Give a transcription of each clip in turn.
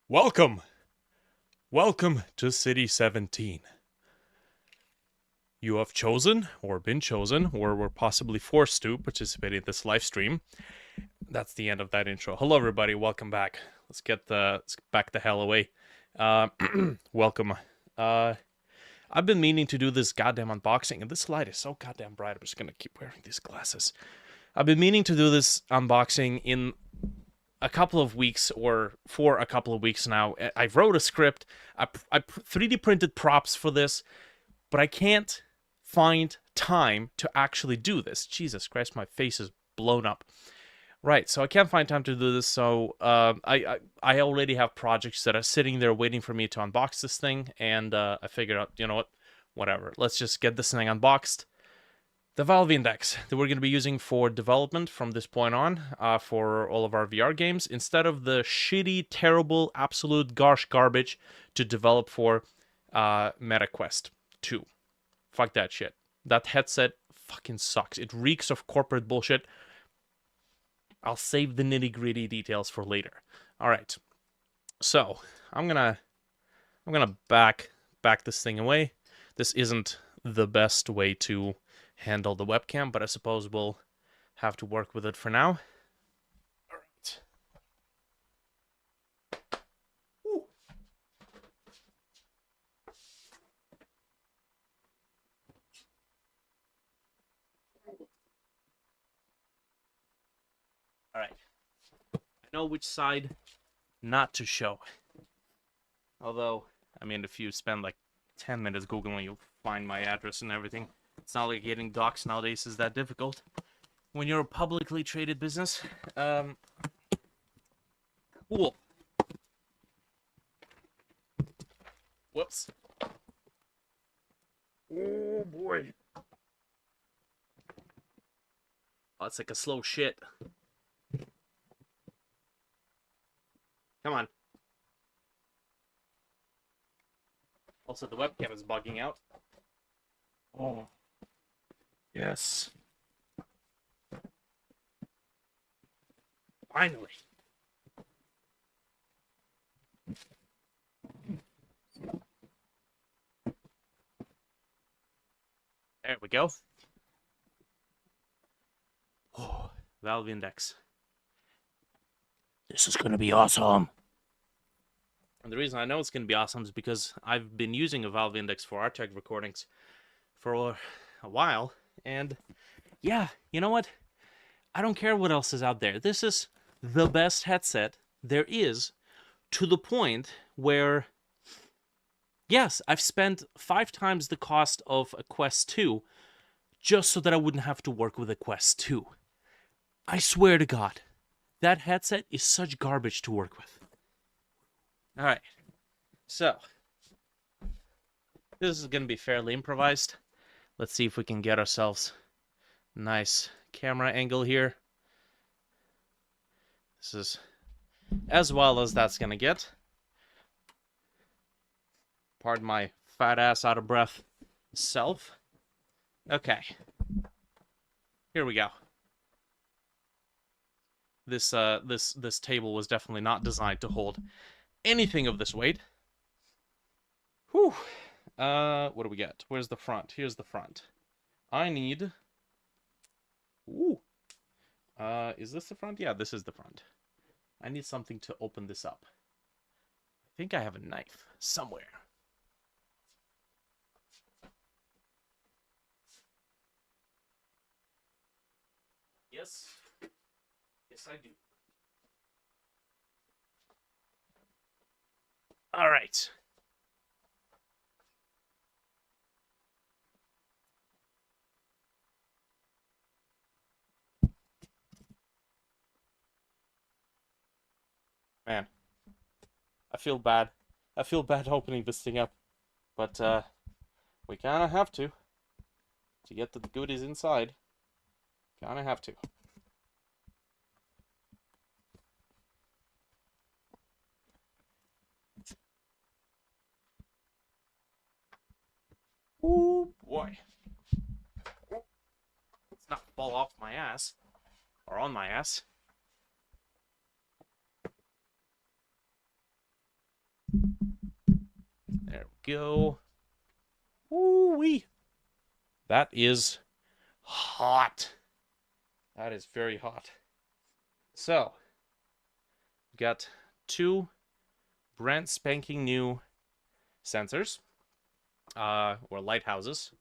Welcome! Welcome to City 17. You have chosen, or been chosen, or were possibly forced to participate in this live stream. That's the end of that intro. Hello, everybody. Welcome back. Let's back the hell away. Uh, welcome. I've been meaning to do this goddamn unboxing, and this light is so goddamn bright. I'm just gonna keep wearing these glasses. I've been meaning to do this unboxing in a couple of weeks or for a couple of weeks now. I wrote a script. I 3D printed props for this, but I can't find time to actually do this. Jesus Christ, my face is blown up. Right, so I can't find time to do this. So I already have projects that are sitting there waiting for me to unbox this thing, and I figured out, you know what, whatever. Let's just get this thing unboxed. The Valve Index that we're going to be using for development from this point on for all of our VR games, instead of the shitty, terrible, absolute gosh garbage to develop for MetaQuest 2. Fuck that shit. That headset fucking sucks. It reeks of corporate bullshit. I'll save the nitty-gritty details for later. All right. So, I'm gonna back this thing away. This isn't the best way to handle the webcam, but I suppose we'll have to work with it for now. All right. Ooh. All right. I know which side not to show. Although, I mean, if you spend like 10 minutes Googling, you'll find my address and everything. It's not like getting doxxed nowadays is that difficult. When you're a publicly traded business. Cool. Whoops. Oh boy. Oh, it's like a slow shit. Come on. Also, the webcam is bugging out. Oh. Yes. Finally. There we go. Oh, Valve Index. This is gonna be awesome. And the reason I know it's gonna be awesome is because I've been using a Valve Index for our tech recordings for a while, and yeah, you know what? I don't care what else is out there. This is the best headset there is, to the point where, yes, I've spent 5 times the cost of a Quest 2 just so that I wouldn't have to work with a Quest 2. I swear to God, that headset is such garbage to work with. All right, so this is going to be fairly improvised. Let's see if we can get ourselves a nice camera angle here. This is as well as that's going to get. Pardon my fat ass out of breath self. Okay. Here we go. This table was definitely not designed to hold anything of this weight. Whew. What do we get? Where's the front? Here's the front. I need... Ooh. Is this the front? Yeah, this is the front. I need something to open this up. I think I have a knife somewhere. Yes. Yes, I do. All right. Man, I feel bad. I feel bad opening this thing up. But, we kind of have to get the goodies inside. Kind of have to. Ooh, boy. Let's not fall off my ass. Or on my ass. go. Woo-wee. That is hot. That is very hot. So, we got 2 brand spanking new sensors, or lighthouses.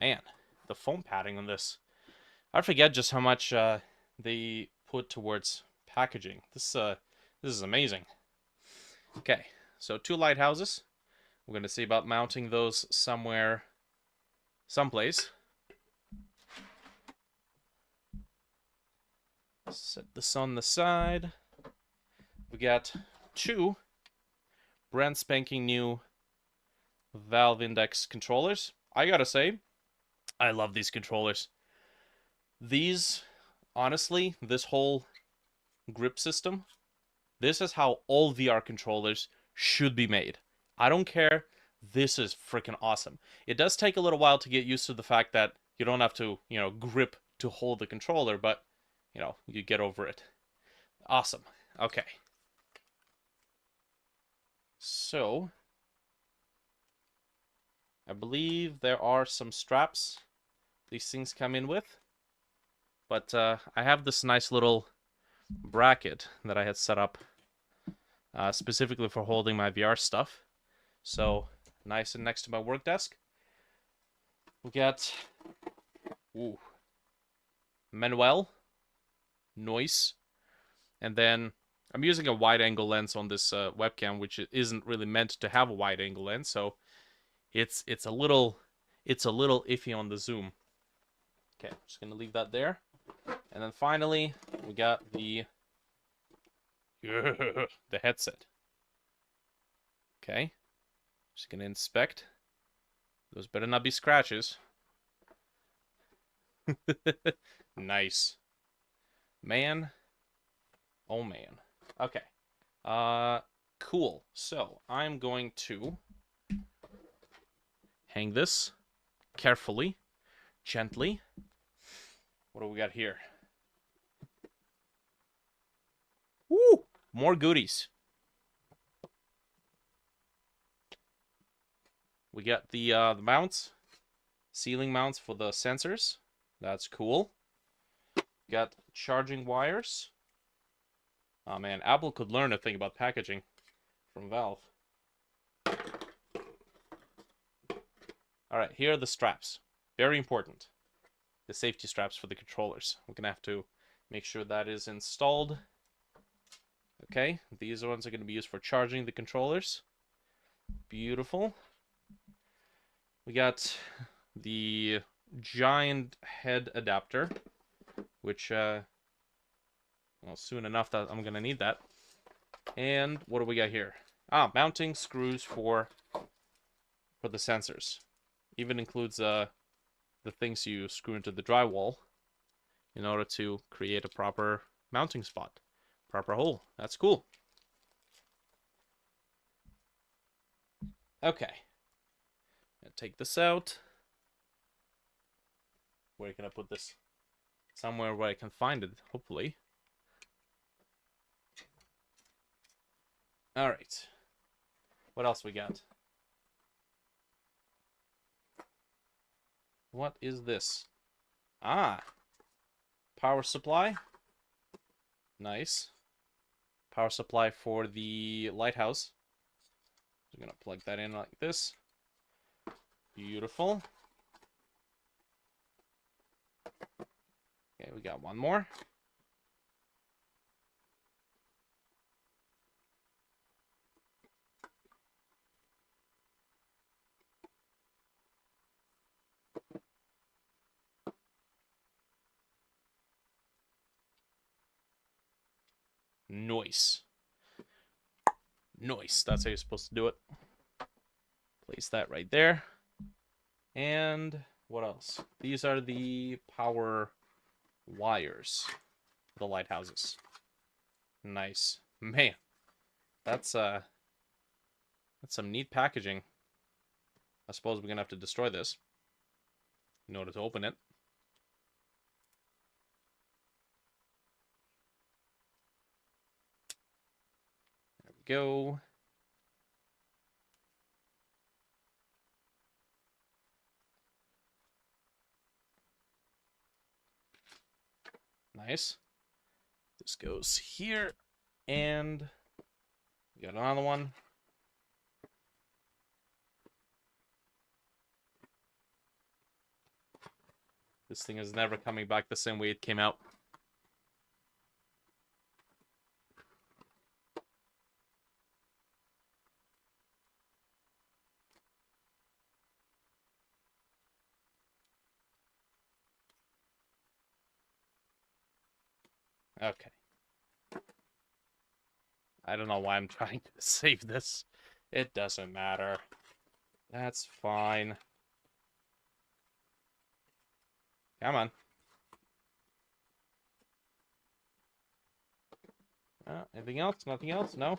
Man, the foam padding on this. I forget just how much they put towards packaging. This is amazing. Okay, so 2 lighthouses. We're going to see about mounting those someplace. Set this on the side. We got 2 brand spanking new Valve Index controllers. I gotta say, I love these controllers. These, honestly, this whole grip system, this is how all VR controllers should be made. I don't care. This is freaking awesome. It does take a little while to get used to the fact that you don't have to, grip to hold the controller, but, you get over it. Awesome. Okay. So, I believe there are some straps these things come in with. But I have this nice little bracket that I had set up specifically for holding my VR stuff. So, nice and next to my work desk. We got Manuel, Noise, and then I'm using a wide angle lens on this webcam, which isn't really meant to have a wide angle lens, so it's a little iffy on the zoom. Okay, I'm just gonna leave that there, and then finally we got the headset. Okay, just gonna inspect. Those better not be scratches. Nice, man. Oh man. Okay. Cool. So I'm going to hang this carefully, gently. What do we got here? Woo! More goodies. We got the mounts, ceiling mounts for the sensors. That's cool. Got charging wires. Oh man, Apple could learn a thing about packaging from Valve. Alright, here are the straps. Very important. The safety straps for the controllers. We're gonna have to make sure that is installed. Okay, these ones are gonna be used for charging the controllers. Beautiful. We got the giant head adapter, which well, soon enough that I'm gonna need that. And what do we got here? Mounting screws for the sensors. Even includes the things you screw into the drywall in order to create a proper mounting spot, proper hole. That's cool. Okay, I'll take this out. Where can I put this? Somewhere where I can find it, hopefully. All right. What else we got? What is this? Power supply. Nice. Power supply for the lighthouse. I'm gonna plug that in like this. Beautiful. Okay, we got one more. Nice. Nice. That's how you're supposed to do it. Place that right there. And what else? These are the power wires for the lighthouses. Nice. Man, that's some neat packaging. I suppose we're gonna have to destroy this in order to open it. There we go. Nice. This goes here, and we got another one. This thing is never coming back the same way it came out. Okay. I don't know why I'm trying to save this. It doesn't matter. That's fine. Come on. Anything else? Nothing else? No? Am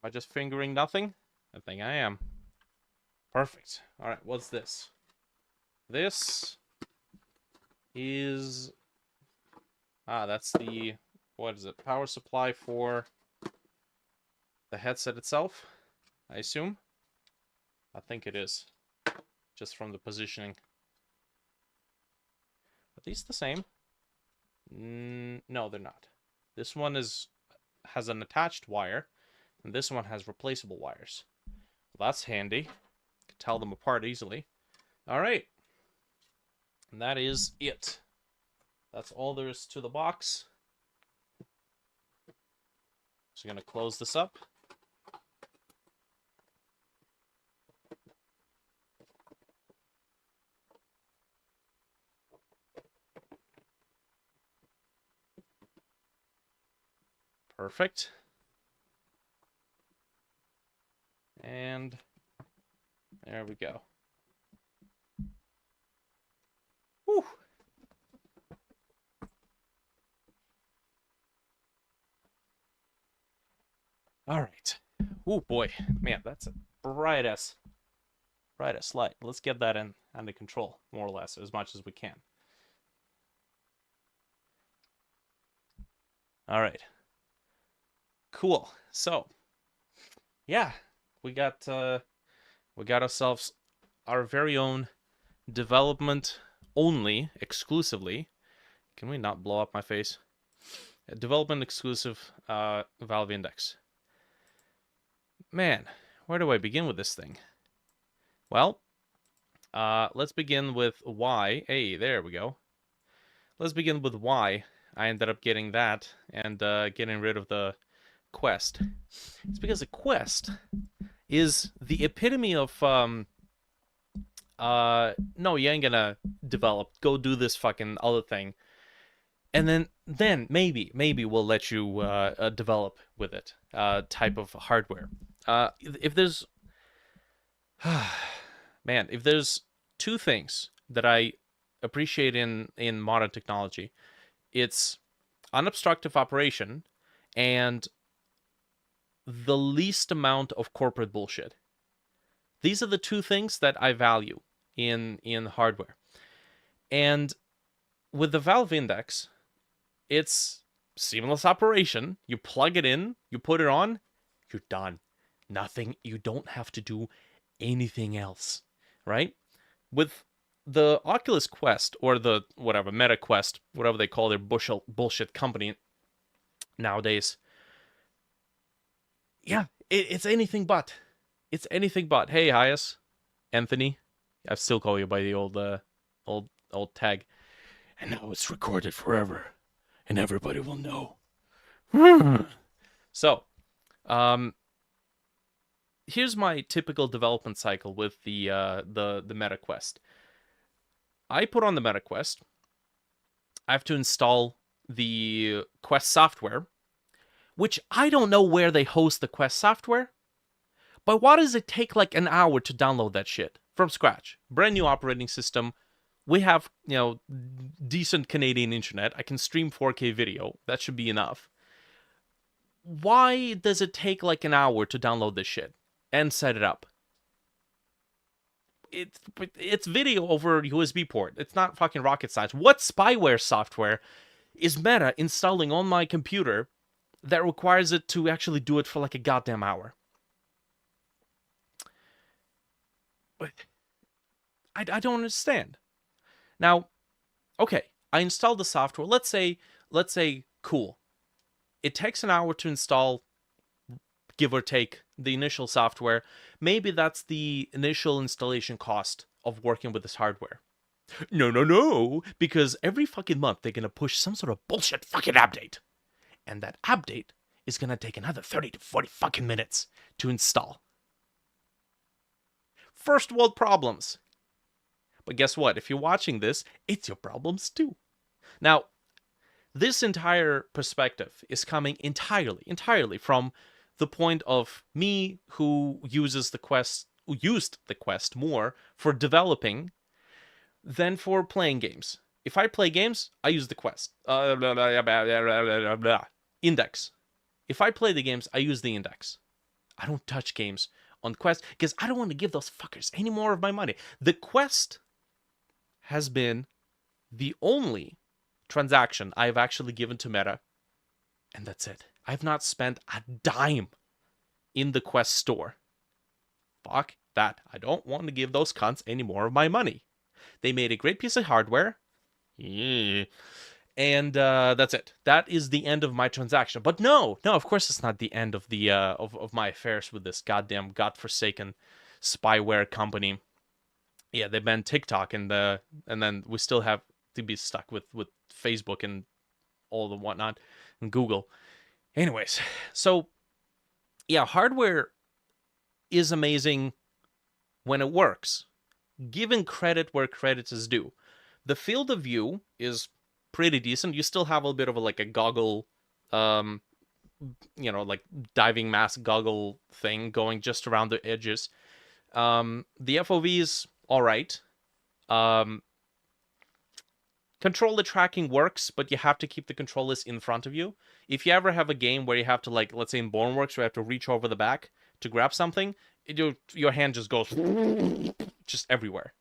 I just fingering nothing? I think I am. Perfect. Alright, what's this? This is... that's the... What is it? Power supply for the headset itself, I assume. I think it is. Just from the positioning. Are these the same? No, they're not. This one has an attached wire, and this one has replaceable wires. Well, that's handy. Can tell them apart easily. All right. And that is it. That's all there is to the box. Just going to close this up. Perfect. And there we go. Whew. All right. Oh boy, man, that's a bright ass light. Let's get that under control, more or less, as much as we can. All right. Cool. So, yeah, we got ourselves our very own development only, exclusively. Can we not blow up my face? A development exclusive Valve Index. Man, where do I begin with this thing? Well, let's begin with why. Hey, there we go. Let's begin with why I ended up getting that and getting rid of the Quest. It's because the Quest is the epitome of no, you ain't gonna develop. Go do this fucking other thing, and then maybe we'll let you develop with it. Type of hardware. If there's man, if there's two things that I appreciate in modern technology, it's unobstructive operation and the least amount of corporate bullshit. These are the two things that I value in hardware. And with the Valve Index, it's seamless operation. You plug it in, you put it on, you're done. Nothing, you don't have to do anything else, right? With the Oculus Quest, or the whatever, Meta Quest, whatever they call their bullshit company nowadays, yeah, it's anything but. It's anything but. Hey, Hyas, Anthony, I still call you by the old tag. And now it's recorded forever, and everybody will know. So, here's my typical development cycle with the Meta Quest. I put on the Meta Quest. I have to install the Quest software, which I don't know where they host the Quest software, but why does it take like an hour to download that shit from scratch? Brand new operating system. We have, decent Canadian internet. I can stream 4K video. That should be enough. Why does it take like an hour to download this shit and set it up? It's video over USB port. It's not fucking rocket science. What spyware software is Meta installing on my computer that requires it to actually do it for like a goddamn hour? I don't understand. Now, okay, I installed the software. Let's say let's say, cool. It takes an hour to install, give or take, the initial software. Maybe that's the initial installation cost of working with this hardware. No, because every fucking month they're gonna push some sort of bullshit fucking update. And that update is gonna take another 30 to 40 fucking minutes to install. First world problems. But guess what? If you're watching this, it's your problems too. Now, this entire perspective is coming entirely from the point of me who used the Quest more for developing than for playing games. If I play games, I use the Quest. Index. If I play the games, I use the Index. I don't touch games on Quest because I don't want to give those fuckers any more of my money. The Quest has been the only transaction I've actually given to Meta, and that's it. I've not spent a dime in the Quest store. Fuck that. I don't want to give those cunts any more of my money. They made a great piece of hardware. Yeah. And that's it. That is the end of my transaction. But no, of course it's not the end of the of my affairs with this goddamn godforsaken spyware company. Yeah, they banned TikTok, and then we still have to be stuck with Facebook and all the whatnot, and Google. Anyways, so yeah, hardware is amazing when it works. Given credit where credit is due. The field of view is pretty decent. You still have a bit of a goggle, like diving mask goggle thing going just around the edges. The FOV is all right. Controller tracking works, but you have to keep the controllers in front of you. If you ever have a game where you have to, let's say in Boneworks, where you have to reach over the back to grab something, your hand just goes just everywhere.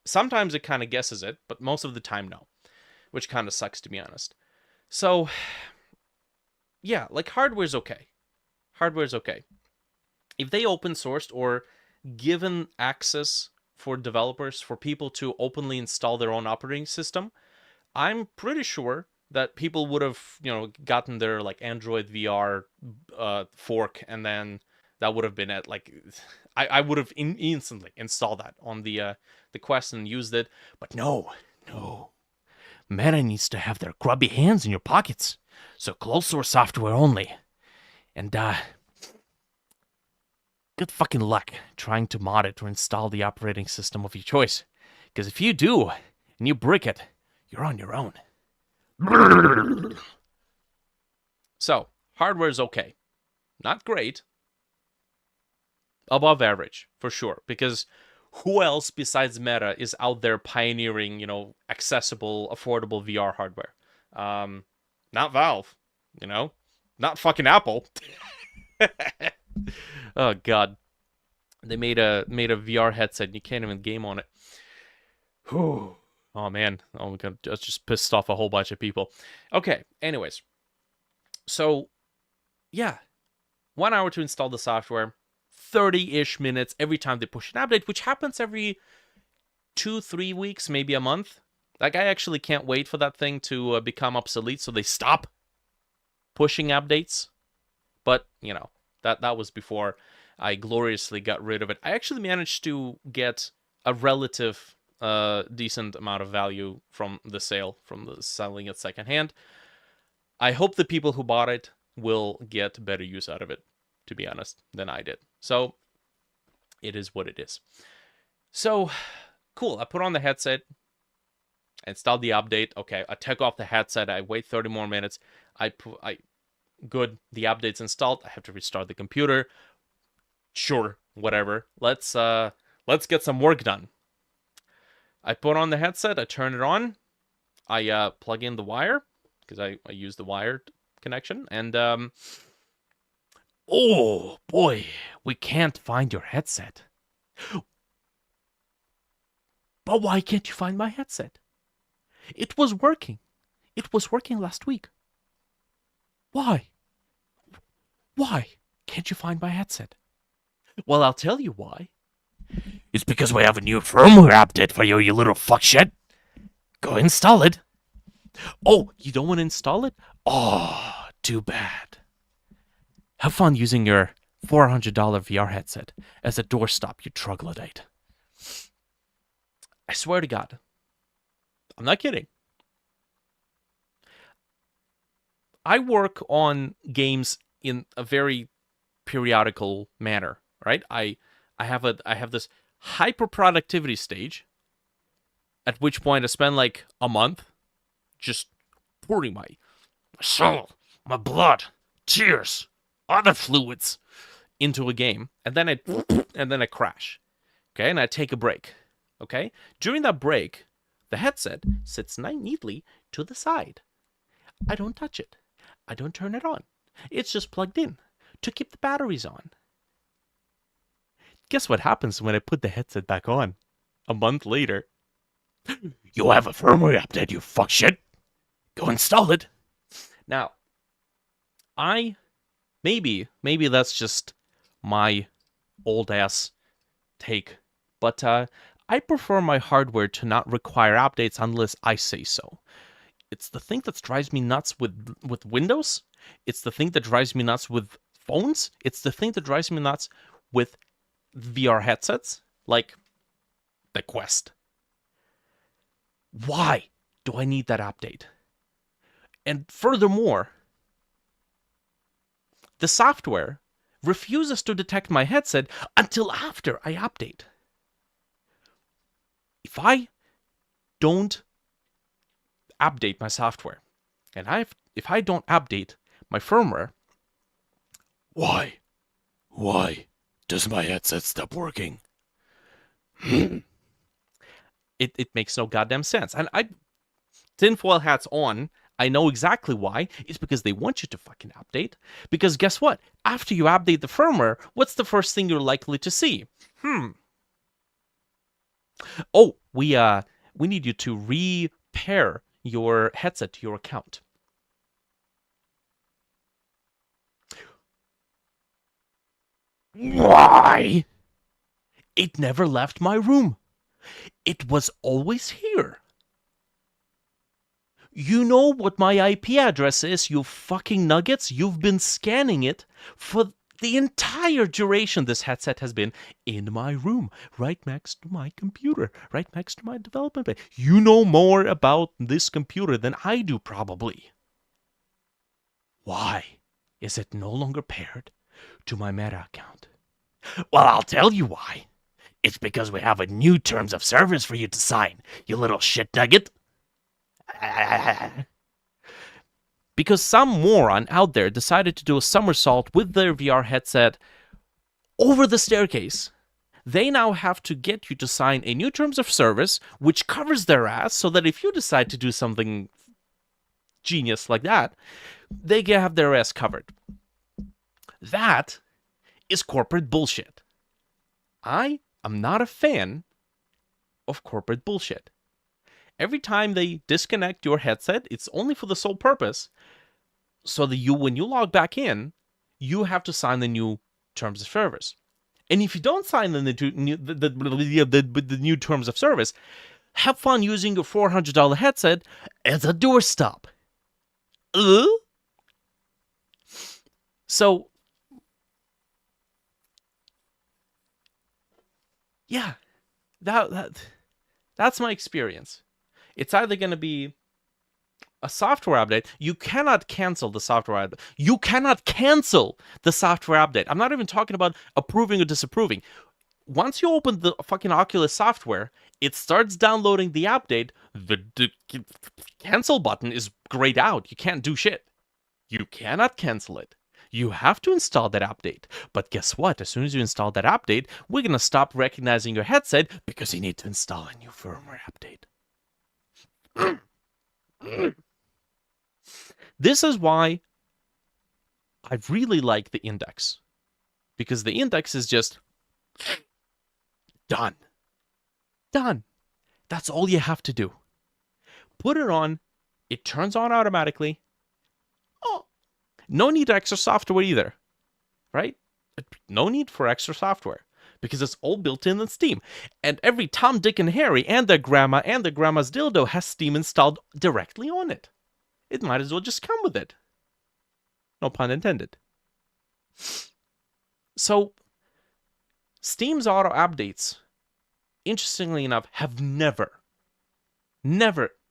Sometimes it kind of guesses it, but most of the time, no. Which kind of sucks, to be honest. So, yeah, hardware's okay. Hardware's okay. If they open sourced or given access for developers, for people to openly install their own operating system, I'm pretty sure that people would have, gotten their Android VR fork, and then that would have been it. I would have instantly installed that on the Quest and used it. But no. Meta needs to have their grubby hands in your pockets. So closed source software only. And good fucking luck trying to mod it or install the operating system of your choice. Because if you do, and you brick it, you're on your own. So, hardware is okay. Not great. Above average, for sure. Because who else besides Meta is out there pioneering, accessible, affordable VR hardware? Not Valve, not fucking Apple. Oh god, they made a VR headset and you can't even game on it. Whew. Oh man, oh my god, that's just pissed off a whole bunch of people. Okay, anyways, so yeah, 1 hour to install the software, 30-ish minutes every time they push an update, which happens every 2-3 weeks, maybe a month. I actually can't wait for that thing to become obsolete so they stop pushing updates. But that was before I gloriously got rid of it. I actually managed to get a relative decent amount of value from the sale, from the selling it secondhand. I hope the people who bought it will get better use out of it, to be honest, than I did. So it is what it is. So cool. I put on the headset, installed the update. Okay, I take off the headset. I wait 30 more minutes. Good. The update's installed. I have to restart the computer. Sure, whatever. Let's get some work done. I put on the headset. I turn it on. I plug in the wire because I use the wired connection. And oh boy, we can't find your headset. But why can't you find my headset? It was working. It was working last week. Why? Why can't you find my headset? Well, I'll tell you why. It's because we have a new firmware update for you, you little fuckshit. Go install it. Oh, you don't want to install it? Oh, too bad. Have fun using your $400 VR headset as a doorstop, you troglodyte. I swear to God. I'm not kidding. I work on games in a very periodical manner, right? I have this hyper productivity stage, at which point I spend like a month just pouring my soul, my blood, tears, other fluids into a game, and then I crash. Okay, and I take a break. Okay? During that break, the headset sits neatly to the side. I don't touch it. I don't turn it on. It's just plugged in to keep the batteries on. Guess what happens when I put the headset back on a month later? You have a firmware update, you fuck shit. Go install it. Now, maybe that's just my old ass take, but I prefer my hardware to not require updates unless I say so. It's the thing that drives me nuts with Windows. It's the thing that drives me nuts with phones. It's the thing that drives me nuts with VR headsets, like the Quest. Why do I need that update? And furthermore, the software refuses to detect my headset until after I update. If I don't update my software, and if I don't update my firmware, why does my headset stop working? It makes no goddamn sense. And tinfoil hats on, I know exactly why. It's because they want you to fucking update. Because guess what? After you update the firmware, what's the first thing you're likely to see? Oh, we need you to repair your headset to your account. Why? It never left my room. It was always here. You know what my IP address is, you fucking nuggets? You've been scanning it for the entire duration this headset has been in my room, right next to my computer, right next to my development bay. You know more about this computer than I do, probably. Why is it no longer paired to my Meta account? Well, I'll tell you why. It's because we have a new terms of service for you to sign, you little shit nugget. Because some moron out there decided to do a somersault with their VR headset over the staircase. They now have to get you to sign a new terms of service, which covers their ass, so that if you decide to do something genius like that, they have their ass covered. That is corporate bullshit. I am not a fan of corporate bullshit. Every time they disconnect your headset, it's only for the sole purpose so that when you log back in, you have to sign the new terms of service. And if you don't sign the new terms of service, have fun using your $400 headset as a doorstop. So, yeah, that's my experience. It's either going to be a software update. You cannot cancel the software update. You cannot cancel the software update. I'm not even talking about approving or disapproving. Once you open the fucking Oculus software, it starts downloading the update. The cancel button is grayed out. You can't do shit. You cannot cancel it. You have to install that update. But guess what? As soon as you install that update, we're going to stop recognizing your headset because you need to install a new firmware update. This is why I really like the Index. Because the Index is just done. Done. That's all you have to do. Put it on. It turns on automatically. Oh, no need extra software either. Right? No need for extra software. because it's all built in Steam. And every Tom, Dick, and Harry and their grandma and their grandma's dildo has Steam installed directly on it. It might as well just come with it. No pun intended. So, Steam's auto updates, interestingly enough, have never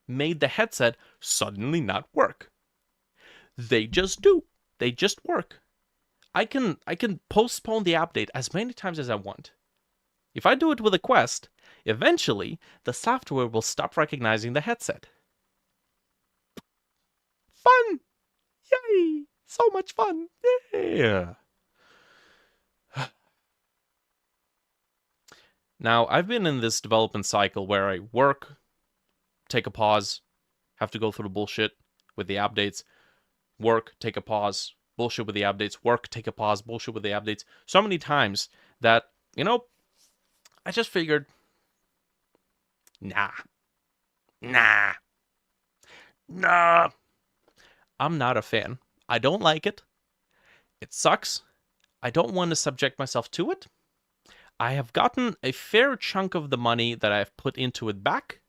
made the headset suddenly not work. They just do. They just work. I can postpone the update as many times as I want. If I do it with a Quest, eventually the software will stop recognizing the headset. Fun! Yay! So much fun! Yeah. Now, I've been in this development cycle where I work, take a pause, have to go through the bullshit with the updates, work, take a pause, bullshit with the updates, work, take a pause, bullshit with the updates, so many times that, I just figured, nah, I'm not a fan. I don't like it. It sucks. I don't want to subject myself to it. I have gotten a fair chunk of the money that I've put into it back.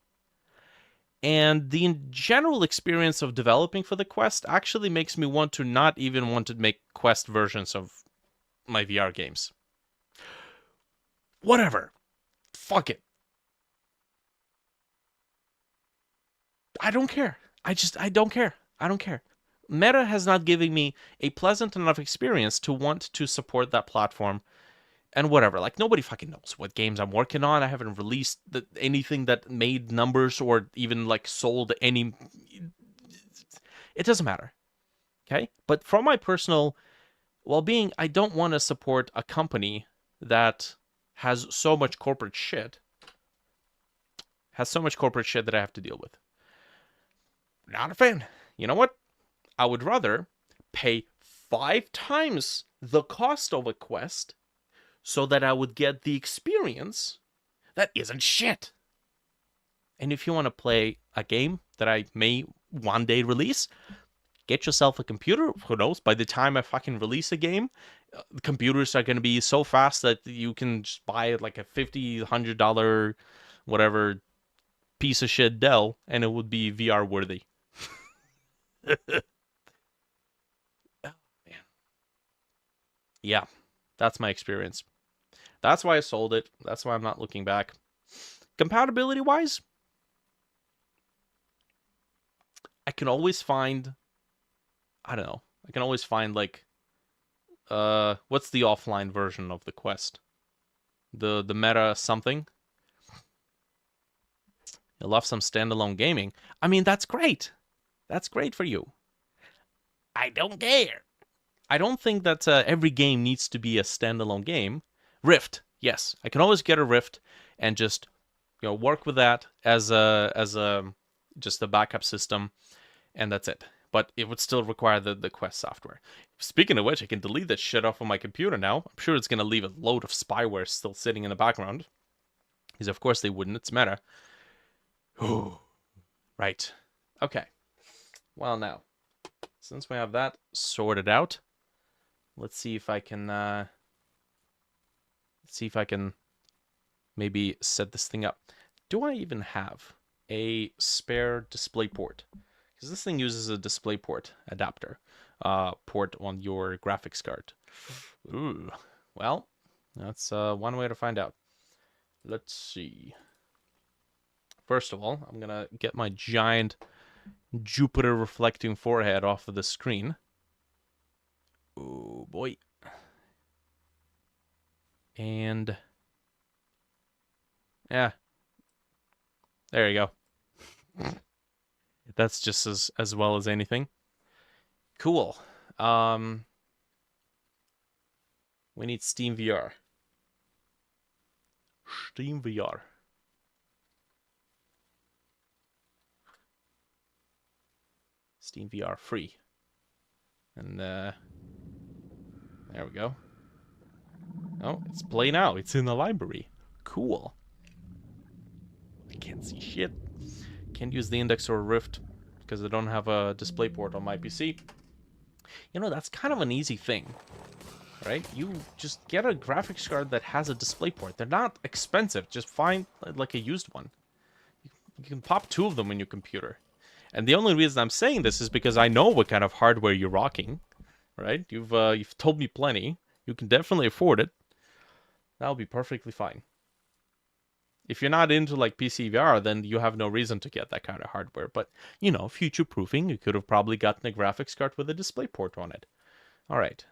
And the general experience of developing for the Quest actually makes me want to not even want to make Quest versions of my VR games. Whatever. Fuck it. I don't care. I don't care. I don't care. Meta has not given me a pleasant enough experience to want to support that platform. And whatever, like, nobody fucking knows what games I'm working on. I haven't released anything that made numbers or even, like, sold any... It doesn't matter, okay? But for my personal well-being, I don't want to support a company that has so much corporate shit. That I have to deal with. Not a fan. You know what? I would rather pay 5 times the cost of a Quest so that I would get the experience that isn't shit. And if you want to play a game that I may one day release, get yourself a computer. Who knows? By the time I fucking release a game, the computers are going to be so fast that you can just buy like a $50, $100, whatever piece of shit Dell, and it would be VR worthy. Oh, man. Yeah, that's my experience. That's why I sold it. That's why I'm not looking back. Compatibility-wise, I can always find... I don't know. I can always find, like... what's the offline version of the Quest? The Meta something? You love some standalone gaming. I mean, that's great. That's great for you. I don't care. I don't think that every game needs to be a standalone game. Rift, yes. I can always get a Rift and just, work with that as just a backup system, and that's it. But it would still require the Quest software. Speaking of which, I can delete that shit off of my computer now. I'm sure it's going to leave a load of spyware still sitting in the background. Because of course they wouldn't. It's Meta. Ooh. Right. Okay. Well, now, since we have that sorted out, let's see if I can maybe set this thing up. Do I even have a spare DisplayPort? Because this thing uses a DisplayPort adapter port on your graphics card. Ooh. Well, that's one way to find out. Let's see. First of all, I'm gonna get my giant Jupiter reflecting forehead off of the screen. Oh boy. And yeah. There you go. That's just as well as anything. Cool. We need Steam VR. Steam VR. Steam VR free. And there we go. Oh, it's play now. It's in the library. Cool. I can't see shit. Can't use the Index or Rift because I don't have a DisplayPort on my PC. That's kind of an easy thing. right? You just get a graphics card that has a DisplayPort. They're not expensive. Just find like a used one. You can pop 2 of them in your computer. And the only reason I'm saying this is because I know what kind of hardware you're rocking, right? You've told me plenty. You can definitely afford it. That'll be perfectly fine. If you're not into like PC VR, then you have no reason to get that kind of hardware. But, you know, future proofing, you could have probably gotten a graphics card with a DisplayPort on it. All right.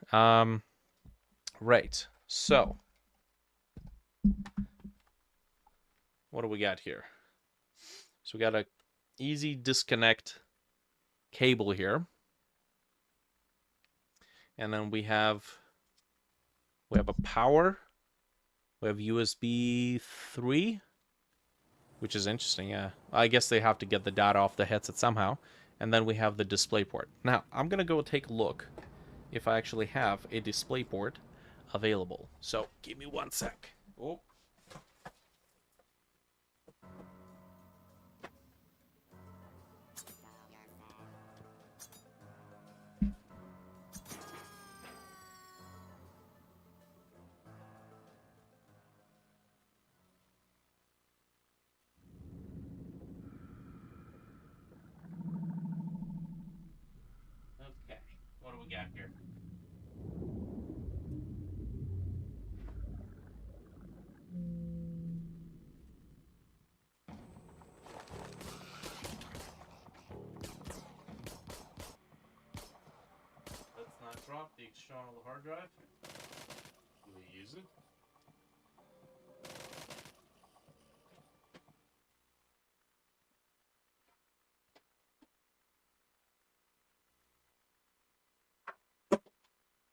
Right. So, what do we got here? So we got a easy disconnect cable here. And then we have a power. We have USB 3, which is interesting. Yeah, I guess they have to get the data off the headset somehow. And then we have the DisplayPort. Now, I'm going to go take a look if I actually have a DisplayPort available. So, give me 1 sec. Oh. Okay, what do we got here? Let's not drop the external hard drive. Do we use it?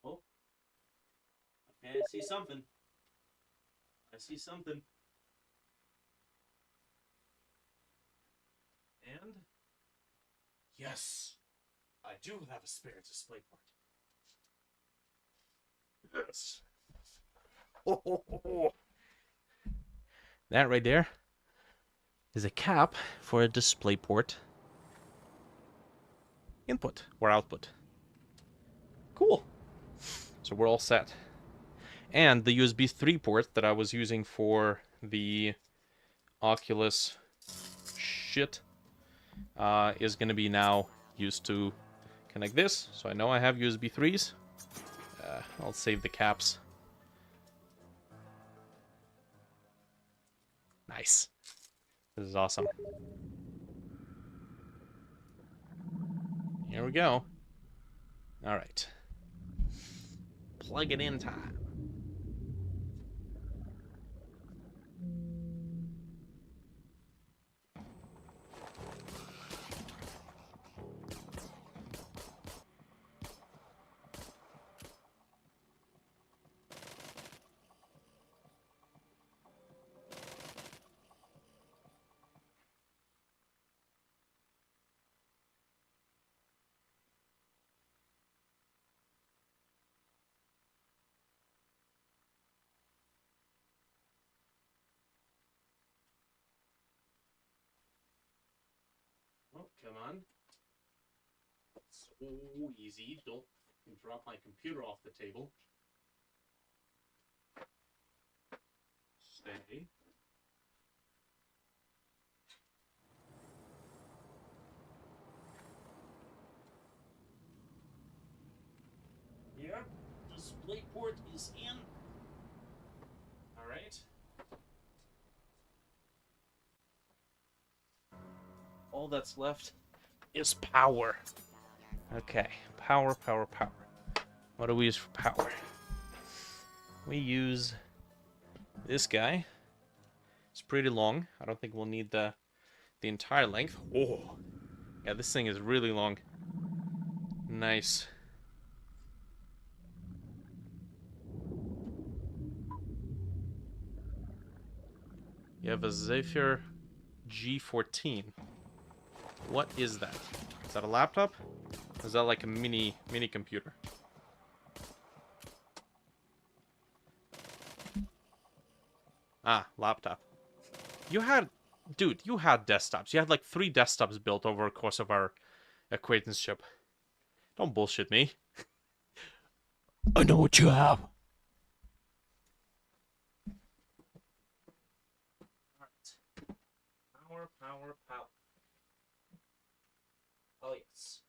Oh, okay, I see something. I see something. And yes, I do have a spare DisplayPort. Yes. Oh. That right there is a cap for a DisplayPort input or output. Cool. So we're all set. And the USB 3 port that I was using for the Oculus shit is going to be now used to connect this. So I know I have USB 3s. I'll save the caps. Nice. This is awesome. Here we go. All right. Plug it in time. Oh, come on. So easy. Don't drop my computer off the table. Stay. Yeah, DisplayPort is in. All right. All that's left is power. Okay, power. What do we use for power? We use this guy. It's pretty long. I don't think we'll need the entire length. Oh, yeah, this thing is really long. Nice. You have a Zephyr G14. What is that? Is that a laptop? Or is that like a mini computer? Ah, laptop. You had, dude, you had desktops. You had like 3 desktops built over the course of our acquaintanceship. Don't bullshit me. I know what you have. Power, power, power. Oh, yes.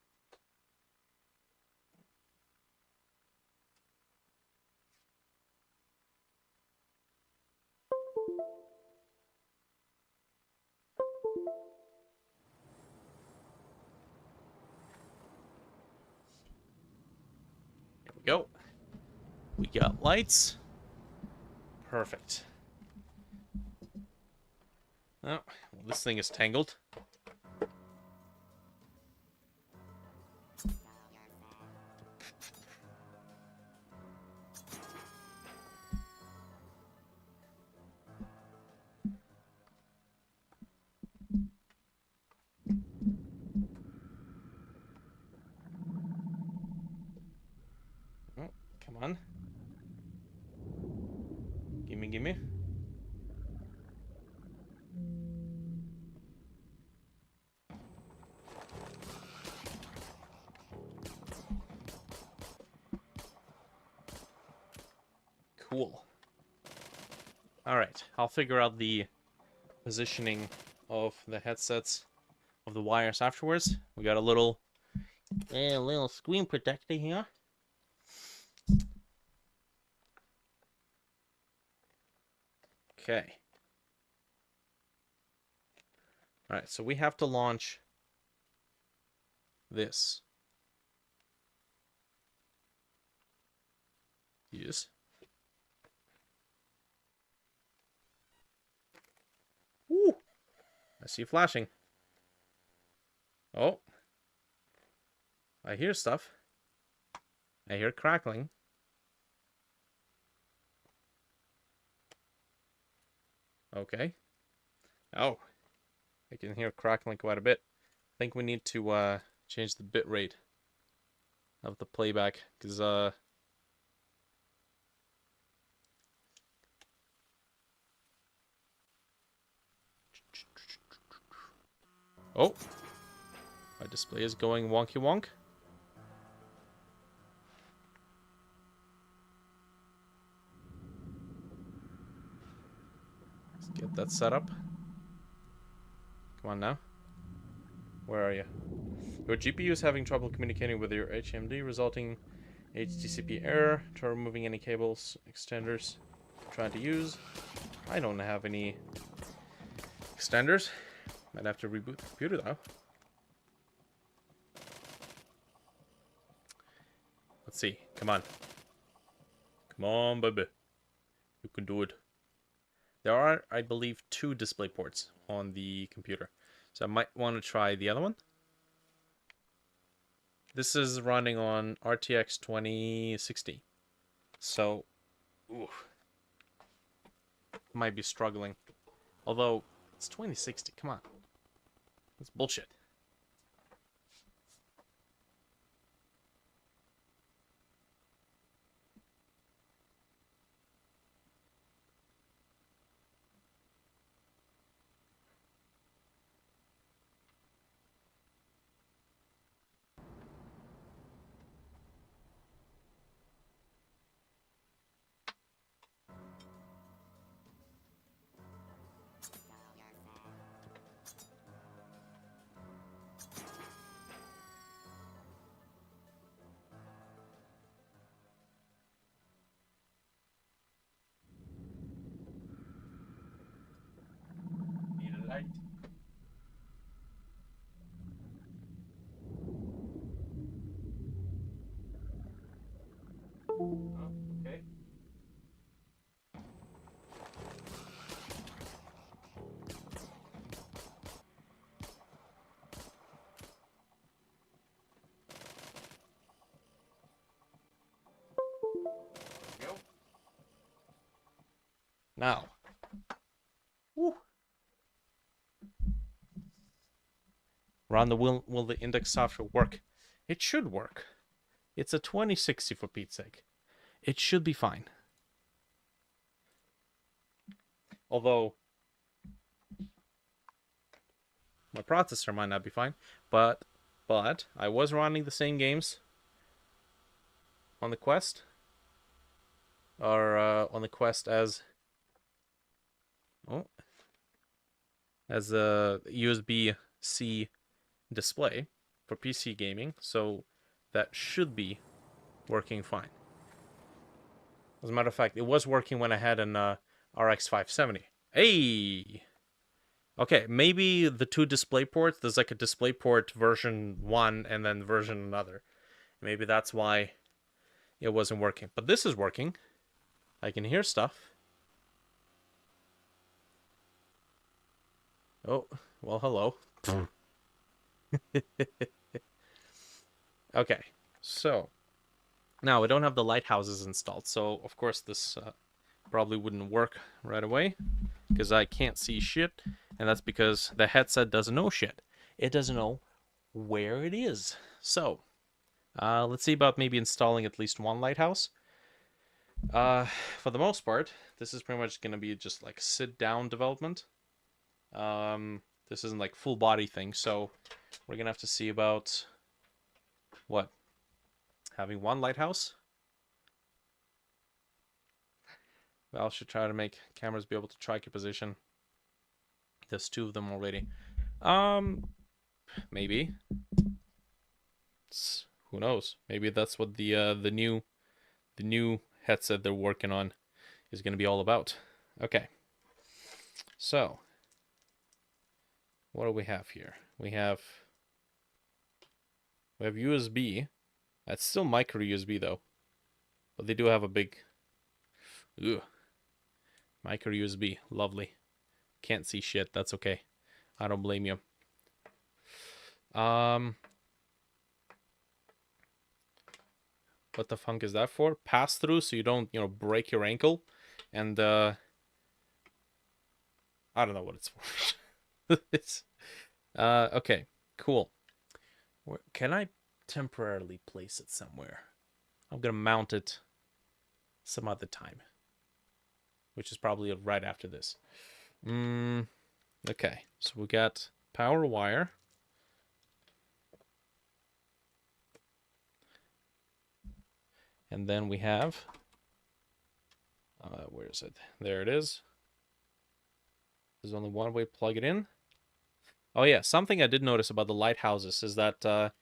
Here we go. We got lights. Perfect. Oh, well, this thing is tangled. Oh, come on. Gimme, gimme. Cool. Alright, I'll figure out the positioning of the headsets, of the wires afterwards. We got a little screen protector here. Okay. Alright, so we have to launch this. Yes. Ooh. I see flashing. Oh. I hear stuff. I hear crackling. Okay. Oh. I can hear crackling quite a bit. I think we need to change the bit rate of the playback, because oh, my display is going wonky wonk. Let's get that set up. Come on now. Where are you? Your GPU is having trouble communicating with your HMD, resulting HDCP error. Try removing any cables, extenders trying to use. I don't have any extenders. Might have to reboot the computer though. Let's see. Come on. Come on, baby. You can do it. There are, I believe, 2 display ports on the computer. So I might want to try the other one. This is running on RTX 2060. So, ooh, might be struggling. Although, it's 2060. Come on. That's bullshit. Need a light. Oh, okay. There we go. Now. Woo. Run the will the index software work? It should work. It's a 2060 for Pete's sake. It should be fine. Although my processor might not be fine, but I was running the same games on the Quest, are on the Quest as a USB-C display for PC gaming, so that should be working fine. As a matter of fact, it was working when I had an RX 570. Hey! Okay, maybe the two display ports, there's like a display port version 1 and then version another. Maybe that's why it wasn't working. But this is working. I can hear stuff. Oh, well, hello. Okay, so now we don't have the lighthouses installed, so of course this probably wouldn't work right away because I can't see shit, and that's because the headset doesn't know shit. It doesn't know where it is. So let's see about maybe installing at least one lighthouse. For the most part, this is pretty much going to be just like sit-down development. This isn't like full body thing, so we're gonna have to see about what, having one lighthouse. Valve should try to make cameras be able to track your position. There's two of them already. Maybe. Who knows? Maybe that's what the new headset they're working on is going to be all about. Okay. So, what do we have here? We have USB. That's still micro USB though, but they do have a big micro USB. Lovely. Can't see shit. That's okay. I don't blame you. What the funk is that for? Pass through so you don't, break your ankle. And I don't know what it's for. It's okay, cool. Can I temporarily place it somewhere? I'm gonna mount it some other time, which is probably right after this. Okay, so we got power wire. And then we have, where is it? There it is. There's only one way to plug it in. Oh yeah, something I did notice about the lighthouses is that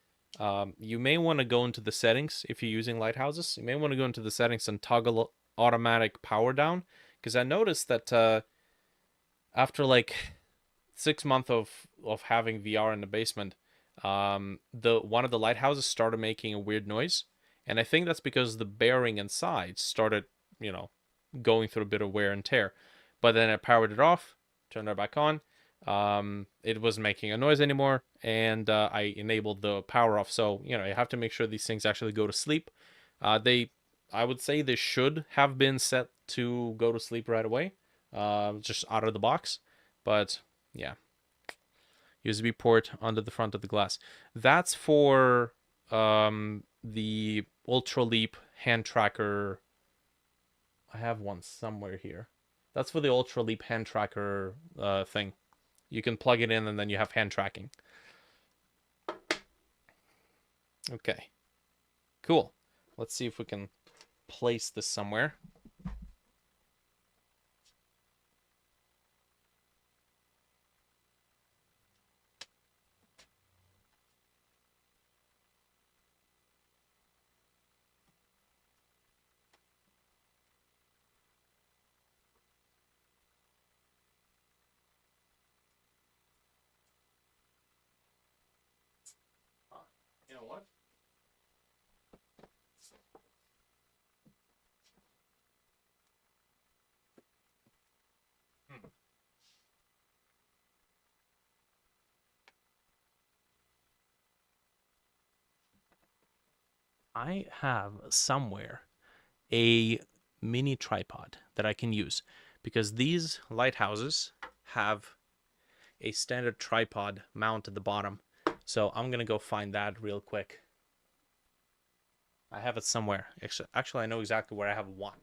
you may want to go into the settings if you're using lighthouses. You may want to go into the settings and toggle automatic power down, because I noticed that after like 6 months of having VR in the basement, the one of the lighthouses started making a weird noise, and I think that's because the bearing inside started, going through a bit of wear and tear. But then I powered it off, turned it back on. It wasn't making a noise anymore, and I enabled the power off. So you have to make sure these things actually go to sleep. I would say they should have been set to go to sleep right away, just out of the box. But yeah, USB port under the front of the glass. That's for the Ultraleap hand tracker. I have one somewhere here. That's for the Ultraleap hand tracker thing. You can plug it in and then you have hand tracking. Okay, cool. Let's see if we can place this somewhere. You know what? I have somewhere a mini tripod that I can use, because these lighthouses have a standard tripod mount at the bottom. So I'm gonna go find that real quick. I have it somewhere. Actually, I know exactly where I have one.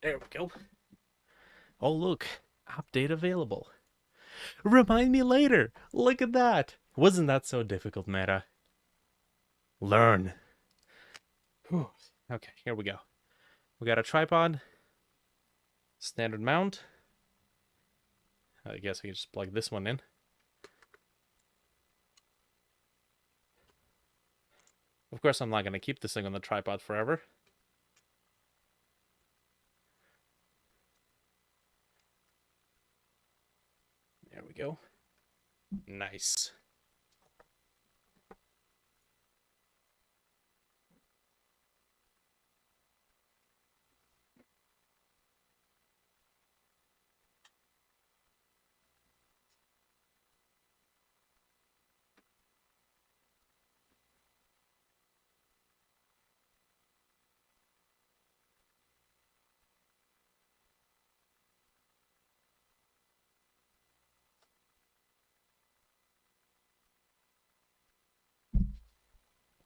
There we go. Oh, look. Update available. Remind me later. Look at that. Wasn't that so difficult, Meta? Learn. Whew. Okay, here we go. We got a tripod. Standard mount. I guess I can just plug this one in. Of course, I'm not going to keep this thing on the tripod forever. There we go. Nice.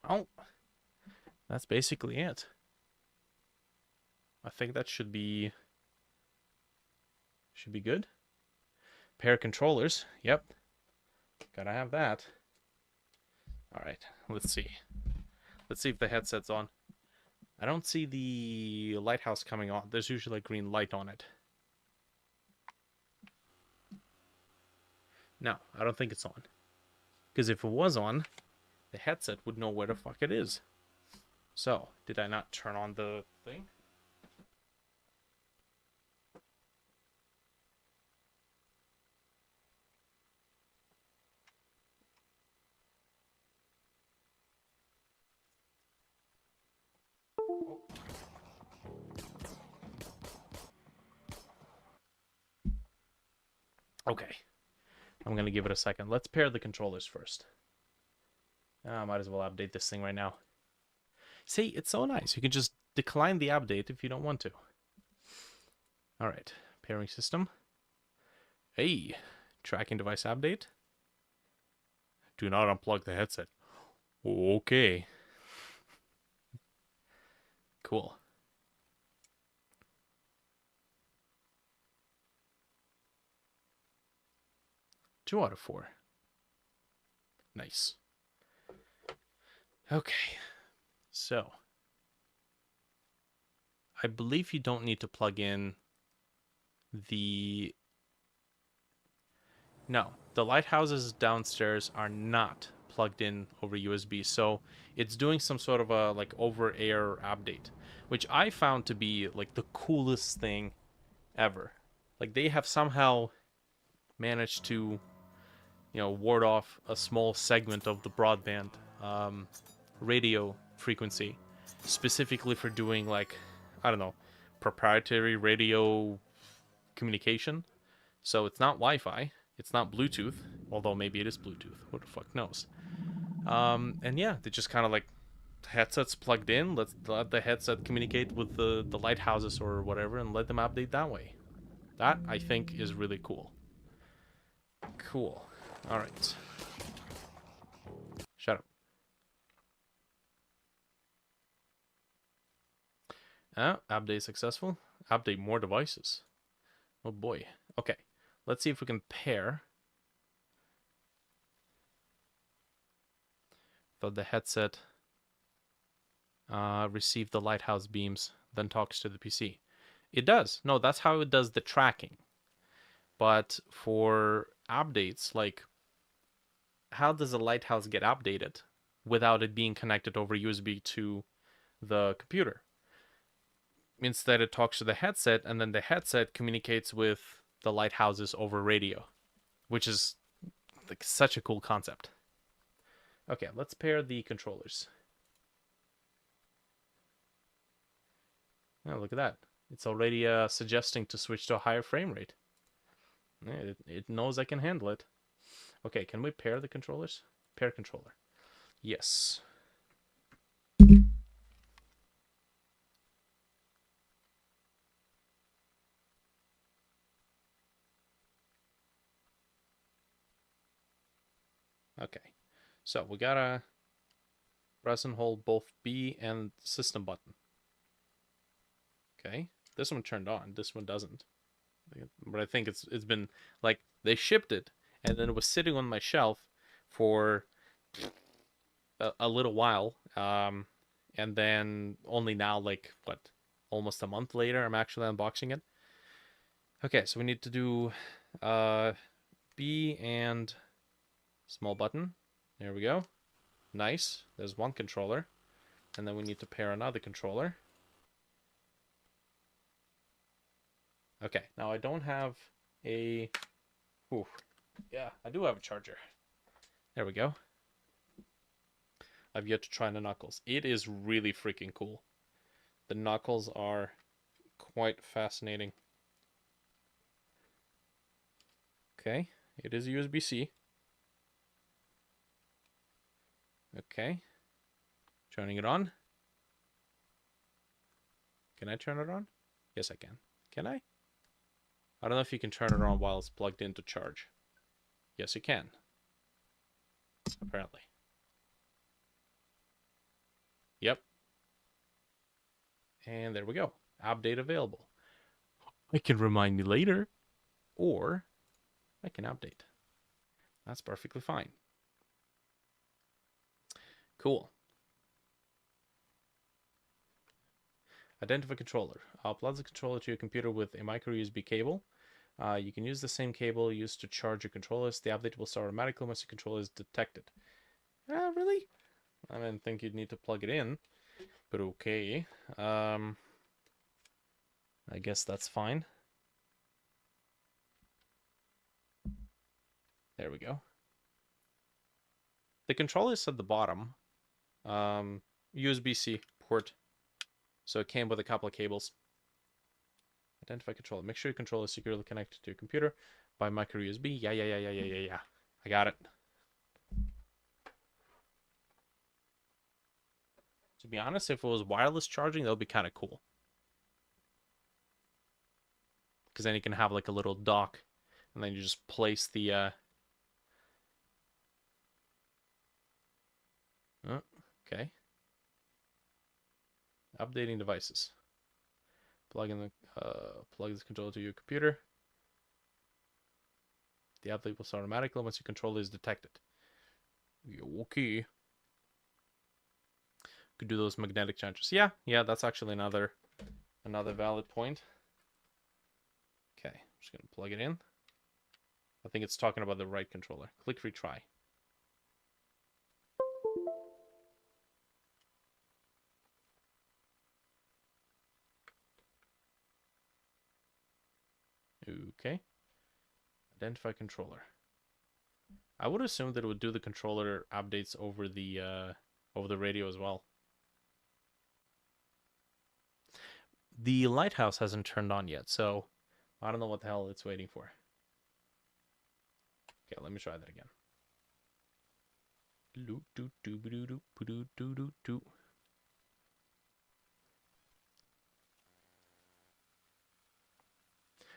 Oh, that's basically it. I think that should be good. Pair controllers. Yep. Gotta have that. All right. Let's see. Let's see if the headset's on. I don't see the lighthouse coming on. There's usually a green light on it. No, I don't think it's on. Because if it was on, the headset would know where the fuck it is. So, did I not turn on the thing? Okay. I'm going to give it a second. Let's pair the controllers first. I might as well update this thing right now. See, it's so nice. You can just decline the update if you don't want to. All right. Pairing system. Hey. Tracking device update. Do not unplug the headset. Okay. Cool. Two out of 4. Nice. Okay. So, I believe you don't need to plug in the... No, the lighthouses downstairs are not plugged in over USB, so it's doing some sort of a like over-air update, which I found to be like the coolest thing ever. Like they have somehow managed to, ward off a small segment of the broadband radio frequency, specifically for doing like, I don't know, proprietary radio communication. So it's not Wi-Fi, it's not Bluetooth, although maybe it is Bluetooth. Who the fuck knows? And yeah, they just kind of like headsets plugged in. Let's let the headset communicate with the lighthouses or whatever, and let them update that way. That I think is really cool. Cool. All right. Shut up. Update successful. Update more devices. Oh boy. Okay. Let's see if we can pair. So the headset receive the lighthouse beams, then talks to the PC. It does. No, that's how it does the tracking. But for updates, like, how does a lighthouse get updated without it being connected over USB to the computer? Instead, it talks to the headset, and then the headset communicates with the lighthouses over radio, which is like such a cool concept. Okay, let's pair the controllers. Oh, look at that. It's already suggesting to switch to a higher frame rate. It knows I can handle it. Okay, can we pair the controllers? Pair controller. Yes. Okay, so we gotta press and hold both B and system button. Okay, This one turned on. This one doesn't. But I think it's been like they shipped it and then it was sitting on my shelf for a little while. And then only now, like what, almost a month later, I'm actually unboxing it. Okay, so we need to do B and small button. There we go. Nice. There's one controller. And then we need to pair another controller. Okay, now I don't have a... Ooh, yeah, I do have a charger. There we go. I've yet to try the knuckles. It is really freaking cool. The knuckles are quite fascinating. Okay, it is USB-C. Okay, turning it on. Can I turn it on? Yes, I can. Can I? I don't know if you can turn it on while it's plugged in to charge. Yes, you can. Apparently. Yep. And there we go. Update available. I can remind me later, or I can update. That's perfectly fine. Cool. Identify controller. Plug the controller to your computer with a micro USB cable. You can use the same cable used to charge your controllers. The update will start automatically once your controller is detected. Really? I didn't think you'd need to plug it in, but okay. I guess that's fine. There we go. The controller is at the bottom. USB-C port. So it came with a couple of cables. Identify controller. Make sure your controller is securely connected to your computer by micro USB. Yeah. I got it. To be honest, if it was wireless charging, that would be kind of cool. Because then you can have like a little dock, and then you just place the... Oh, okay. Updating devices. Plug this controller to your computer. The update will start automatically once your controller is detected. Okay. Could do those magnetic changes. Yeah, that's actually another valid point. Okay, I'm just gonna plug it in. I think it's talking about the right controller. Click retry. Okay. Identify controller. I would assume that it would do the controller updates over the radio as well. The lighthouse hasn't turned on yet, so I don't know what the hell it's waiting for. Okay, let me try that again.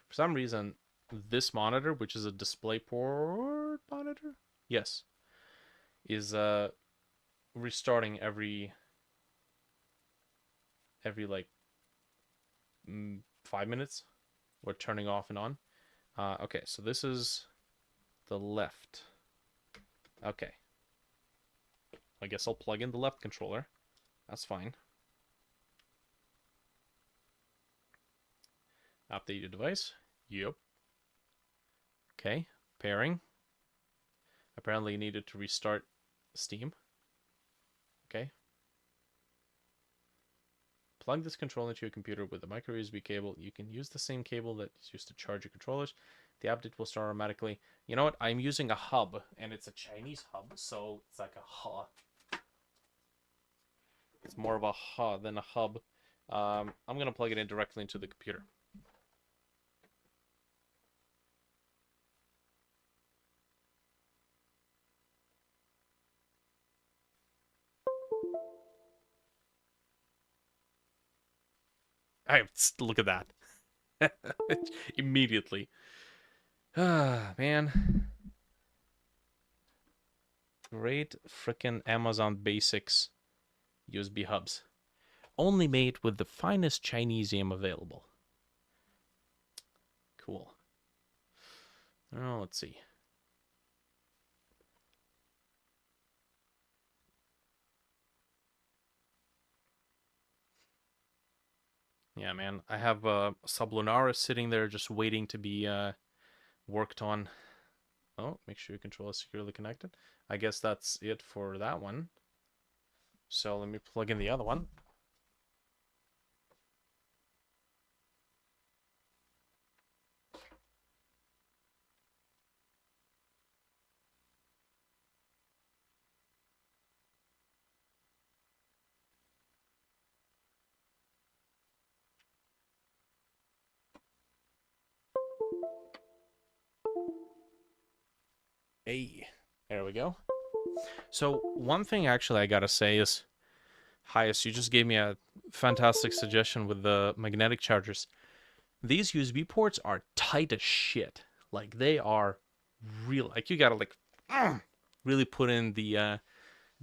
For some reason, this monitor, which is a DisplayPort monitor, yes, is restarting every like 5 minutes. We're turning off and on. Okay, so this is the left. Okay. I guess I'll plug in the left controller. That's fine. Update your device. Yep. Okay, pairing. Apparently you needed to restart Steam. Okay. Plug this controller into your computer with a micro USB cable. You can use the same cable that is used to charge your controllers. The update will start automatically. You know what? I'm using a hub, and it's a Chinese hub, so it's like a ha. It's more of a ha than a hub. I'm going to plug it in directly into the computer. Look at that. Immediately. Ah, man. Great frickin' Amazon Basics USB hubs. Only made with the finest Chinesium available. Cool. Oh, let's see. Yeah, man. I have Sublunaris sitting there just waiting to be worked on. Oh, make sure your controller is securely connected. I guess that's it for that one. So let me plug in the other one. Hey, there we go. So one thing actually I gotta say is, Hyas, you just gave me a fantastic suggestion with the magnetic chargers. These USB ports are tight as shit. Like they are real. Like you gotta like really put in the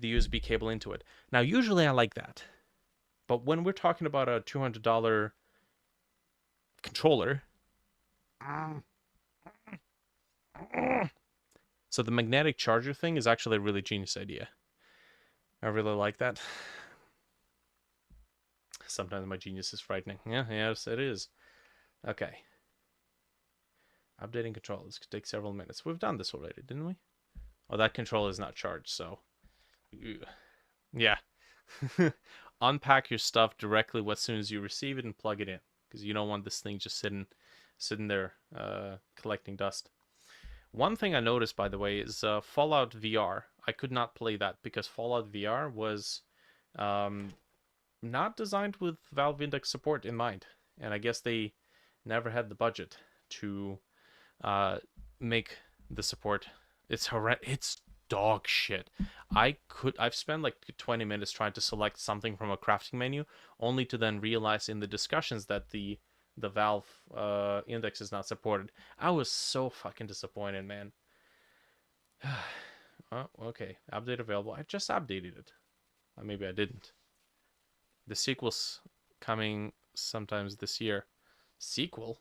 USB cable into it. Now usually I like that, but when we're talking about a $200 controller, so the magnetic charger thing is actually a really genius idea. I really like that. Sometimes my genius is frightening. Yeah, yes, it is. Okay. Updating control. This could take several minutes. We've done this already, didn't we? Oh, that controller is not charged, so... Yeah. Unpack your stuff directly as soon as you receive it and plug it in. Because you don't want this thing just sitting there collecting dust. One thing I noticed, by the way, is Fallout VR. I could not play that because Fallout VR was not designed with Valve Index support in mind. And I guess they never had the budget to make the support. It's it's dog shit. I've spent like 20 minutes trying to select something from a crafting menu, only to then realize in the discussions that the Valve index is not supported. I was so fucking disappointed, man. Oh, okay. Update available. I just updated it. Or maybe I didn't. The sequel's coming sometimes this year. Sequel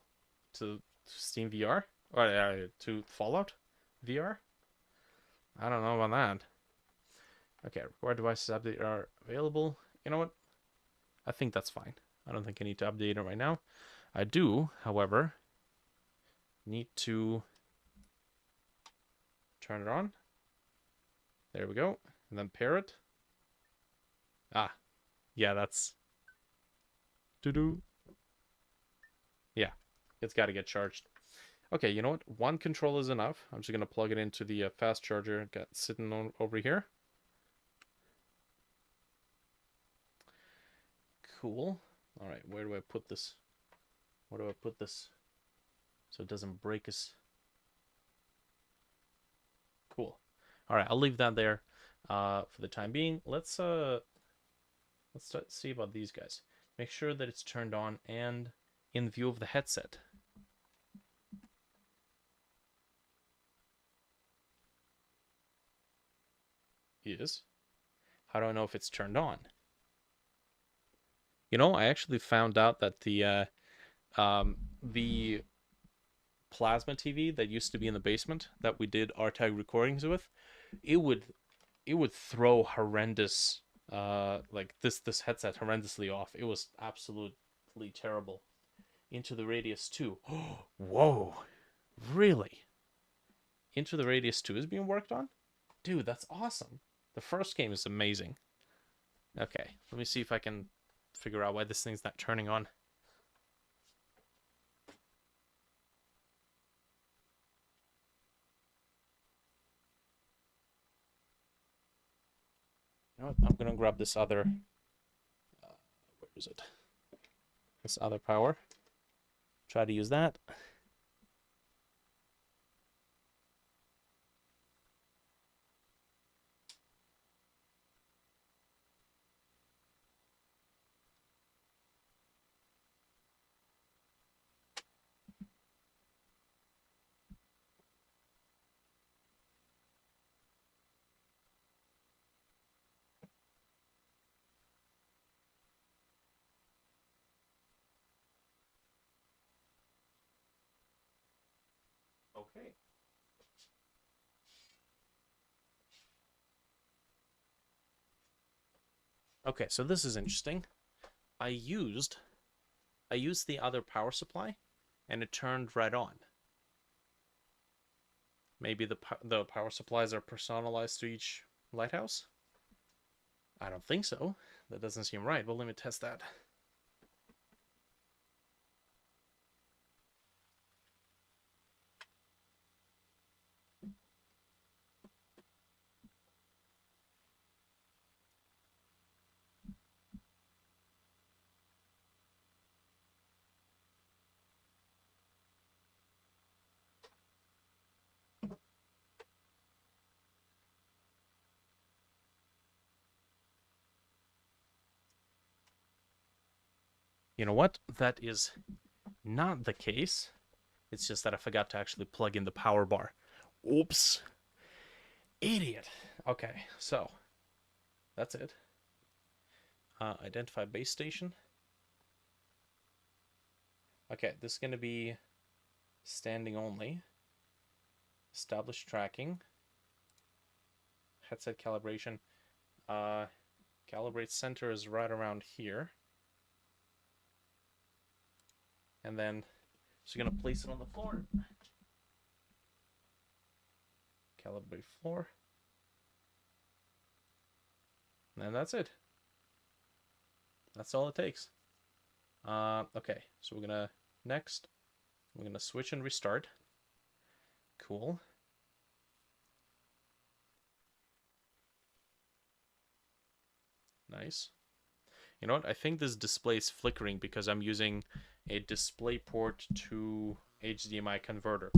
to Steam VR? Or to Fallout VR? I don't know about that. Okay, required devices update are available. You know what? I think that's fine. I don't think I need to update it right now. I do, however, need to turn it on. There we go. And then pair it. Ah, yeah, that's... Doo-doo. Yeah, it's got to get charged. Okay, you know what? One controller is enough. I'm just going to plug it into the fast charger got sitting on over here. Cool. All right, where do I put this? Where do I put this so it doesn't break us? Cool. All right, I'll leave that there for the time being. Let's see about these guys. Make sure that it's turned on and in view of the headset. Is. How do I know if it's turned on? You know, I actually found out that the plasma TV that used to be in the basement that we did RTAG recordings with, it would throw horrendous like this headset horrendously off. It was absolutely terrible. Into the Radius 2. Whoa. Really? Into the Radius 2 is being worked on? Dude, that's awesome. The first game is amazing. Okay, let me see if I can figure out why this thing's not turning on. You know what? I'm gonna grab this other. Where is it? This other power. Try to use that. Okay. Okay, so this is interesting. I used the other power supply, and it turned right on. Maybe the power supplies are personalized to each lighthouse? I don't think so. That doesn't seem right. Well, let me test that. You know what? That is not the case. It's just that I forgot to actually plug in the power bar. Oops. Idiot. Okay, so that's it. Identify base station. Okay, this is going to be standing only. Establish tracking. Headset calibration. Calibrate center is right around here. And then, so you're going to place it on the floor. Calibrate floor. And that's it. That's all it takes. Okay, so we're gonna, next, we're gonna switch and restart. Cool. Nice. You know what? I think this display is flickering because I'm using a DisplayPort to HDMI converter.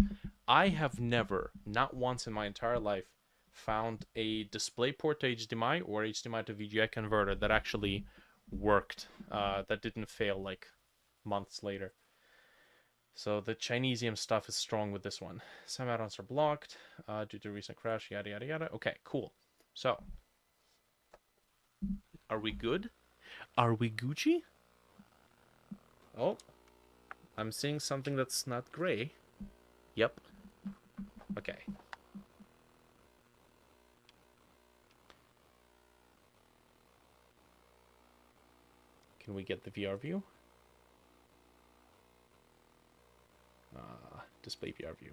I have never, not once in my entire life, found a DisplayPort to HDMI or HDMI to VGA converter that actually worked, that didn't fail like months later. So the Chinesium stuff is strong with this one. Some add-ons are blocked due to recent crash, yada yada yada. Okay, cool. So, are we good? Are we Gucci? Oh, I'm seeing something that's not gray. Yep. Okay. Can we get the VR view? Display VR view.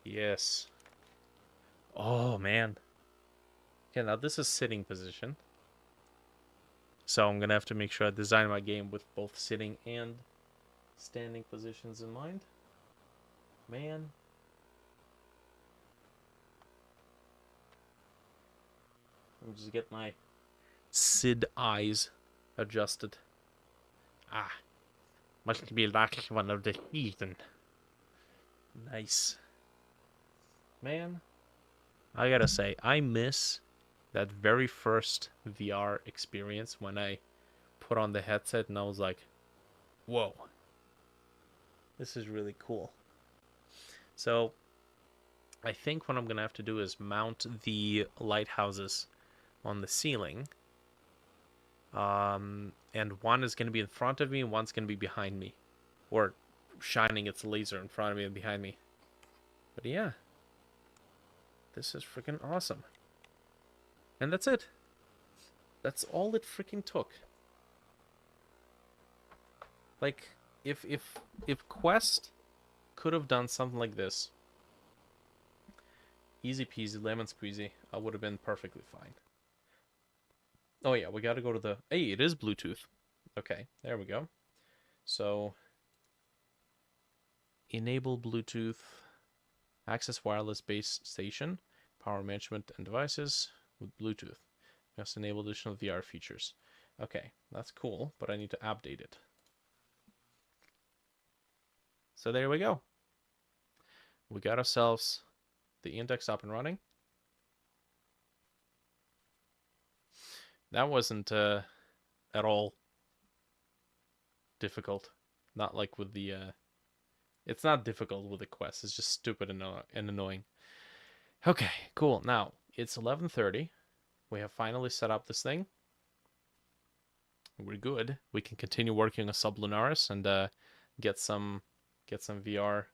Yes. Oh, man. Okay, now this is sitting position. So I'm going to have to make sure I design my game with both sitting and standing positions in mind. Man. Let me just get my SID eyes adjusted. Ah. Must be like one of the heathen. Nice. Man. I gotta say, I miss that very first VR experience when I put on the headset and I was like, whoa. This is really cool. So, I think what I'm gonna have to do is mount the lighthouses on the ceiling. And one is gonna be in front of me and one's gonna be behind me. Or shining its laser in front of me and behind me. But yeah. This is freaking awesome. And that's it. That's all it freaking took. Like, if Quest could have done something like this, easy peasy, lemon squeezy, I would have been perfectly fine. Oh yeah, we gotta go to the... Hey, it is Bluetooth. Okay, there we go. So, enable Bluetooth, access wireless base station, power management and devices with Bluetooth. Must enable additional VR features. Okay, that's cool, but I need to update it. So there we go. We got ourselves the index up and running. That wasn't at all difficult. Not like with the... It's not difficult with the Quest. It's just stupid and annoying. Okay, cool. Now, it's 11:30. We have finally set up this thing. We're good. We can continue working on Sublunaris and get some VR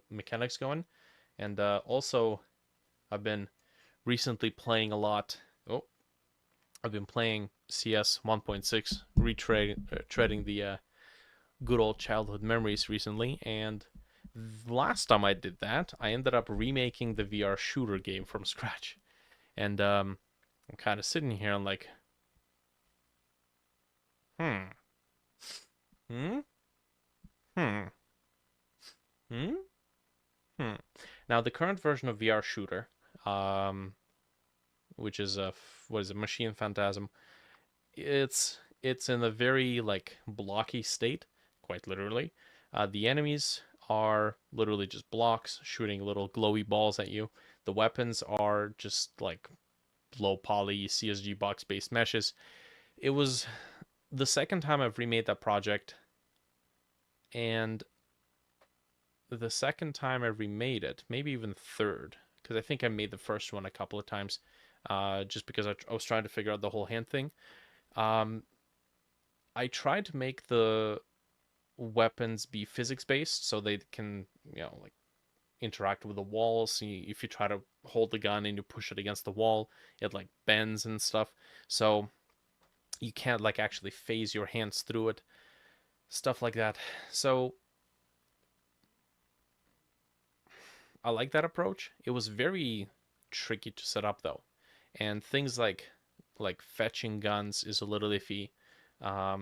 mechanics going. And also, I've been recently playing a lot. Oh, I've been playing CS 1.6, treading the good old childhood memories recently. And last time I did that, I ended up remaking the VR shooter game from scratch. And I'm kind of sitting here and like, hmm, hmm, hmm, hmm, hmm. Now the current version of VR shooter, um, which is a what is it, Machine Phantasm, it's in a very like blocky state, quite literally. The enemies are literally just blocks shooting little glowy balls at you. The weapons are just like low poly CSG box based meshes. It was the second time I've remade that project, and the second time I remade it, maybe even third, because I think I made the first one a couple of times, just because I was trying to figure out the whole hand thing. Um, I tried to make the weapons be physics based so they can, like interact with the walls. So if you try to hold the gun and you push it against the wall, it like bends and stuff. So you can't like actually phase your hands through it, stuff like that. So I like that approach. It was very tricky to set up though, and things like fetching guns is a little iffy. I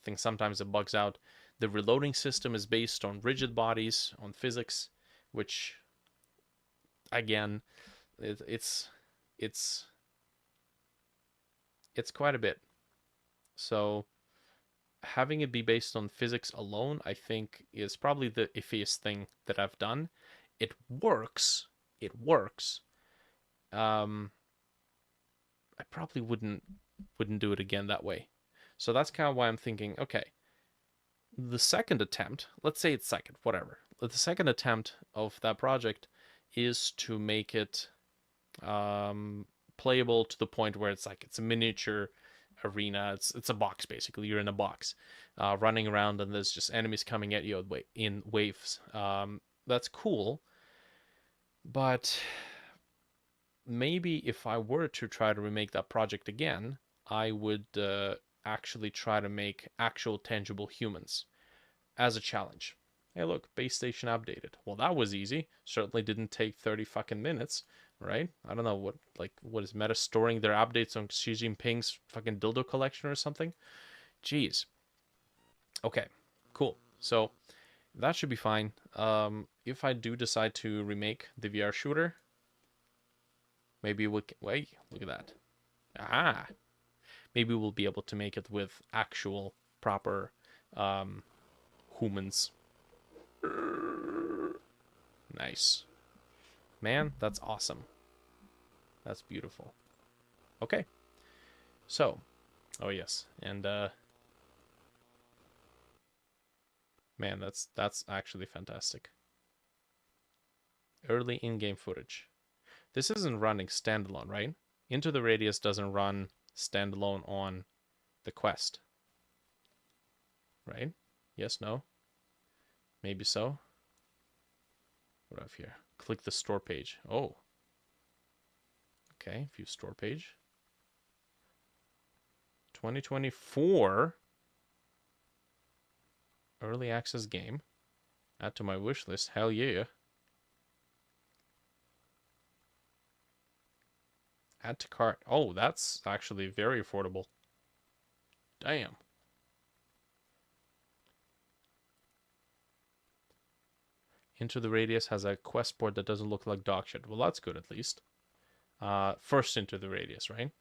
think sometimes it bugs out. The reloading system is based on rigid bodies, on physics, which again, it's it's it's quite a bit. So having it be based on physics alone, I think, is probably the iffiest thing that I've done. It works. It works. Um, I probably wouldn't do it again that way. So that's kind of why I'm thinking, okay, the second attempt, let's say it's second, whatever. The second attempt of that project is to make it playable to the point where it's like it's a miniature arena. It's a box basically. You're in a box, running around, and there's just enemies coming at you in waves. That's cool, but maybe if I were to try to remake that project again, I would actually try to make actual tangible humans as a challenge. Hey, look, base station updated. Well, that was easy. Certainly didn't take 30 fucking minutes, right? I don't know what is Meta storing their updates on Xi Jinping's fucking dildo collection or something? Jeez. Okay, cool. So that should be fine. If I do decide to remake the VR shooter, maybe we can, wait, look at that. Ah, maybe we'll be able to make it with actual proper um, humans. Nice. Man, that's awesome. That's beautiful. Okay. So, oh yes. And man, that's actually fantastic. Early in-game footage. This isn't running standalone, right? Into the Radius doesn't run standalone on the Quest, right? Yes, no? Maybe so. What do I have here? Click the store page. Oh. Okay, view store page. 2024 early access game. Add to my wish list. Hell yeah. Add to cart. Oh, that's actually very affordable. Damn. Into the Radius has a quest board that doesn't look like dog shit. Well, that's good at least. First Into the Radius, right?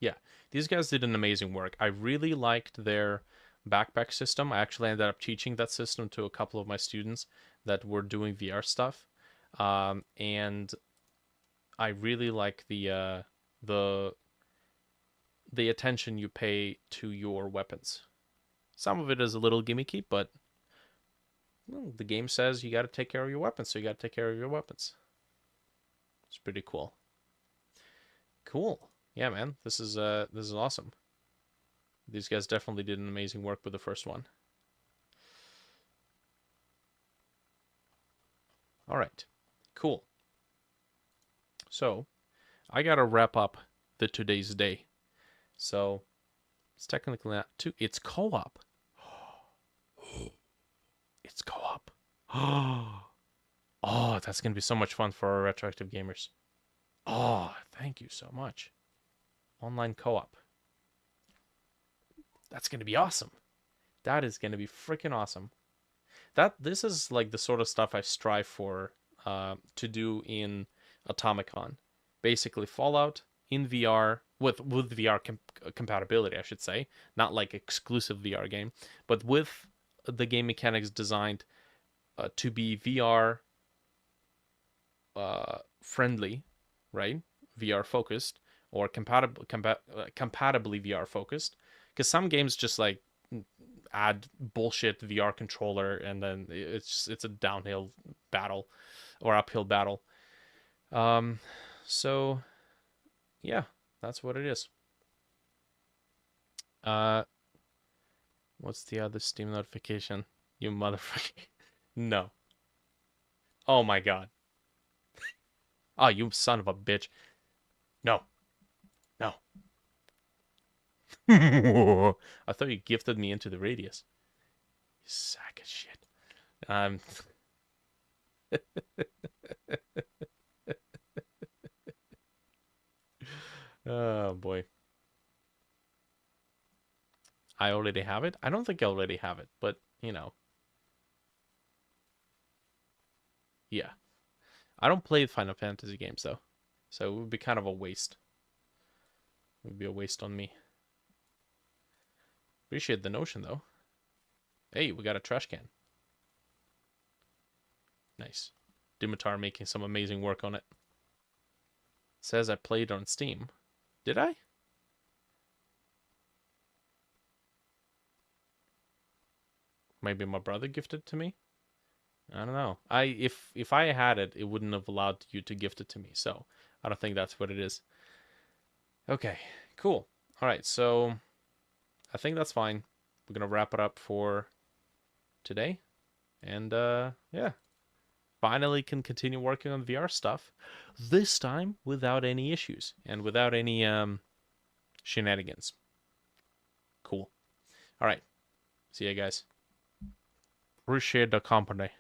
Yeah, these guys did an amazing work. I really liked their backpack system. I actually ended up teaching that system to a couple of my students that were doing VR stuff, and I really like the the attention you pay to your weapons. Some of it is a little gimmicky, but well, the game says you got to take care of your weapons, so you got to take care of your weapons. It's pretty cool. Cool. Yeah, man. This is awesome. These guys definitely did an amazing work with the first one. All right, cool. So I gotta wrap up the today's day. So it's technically not two. It's co-op. It's co-op. Oh, that's gonna be so much fun for our retroactive gamers. Oh, thank you so much. Online co-op. That's gonna be awesome. That is gonna be freaking awesome. This is like the sort of stuff I strive for to do in Automacon. Basically, Fallout in VR with VR compatibility, I should say, not like exclusive VR game, but with the game mechanics designed to be VR friendly, right? VR focused or compatibly VR focused. Because some games just like add bullshit VR controller and then it's a downhill battle or uphill battle. So yeah, that's what it is. Uh, what's the other Steam notification? You motherfucker. No. Oh my god. Oh, you son of a bitch. No. No. I thought you gifted me into the radius. You sack of shit. Um. Oh boy. I already have it. I don't think I already have it, but you know. Yeah. I don't play Final Fantasy games though. So it would be kind of a waste. It would be a waste on me. Appreciate the notion though. Hey, we got a trash can. Nice. Dimitar making some amazing work on it. Says I played on Steam. Did I? Maybe my brother gifted it to me. I don't know. If I had it, it wouldn't have allowed you to gift it to me. So I don't think that's what it is. Okay, cool. All right, so I think that's fine. We're gonna wrap it up for today, and yeah, finally can continue working on VR stuff. This time without any issues and without any shenanigans. Cool. All right. See you guys. Appreciate the company.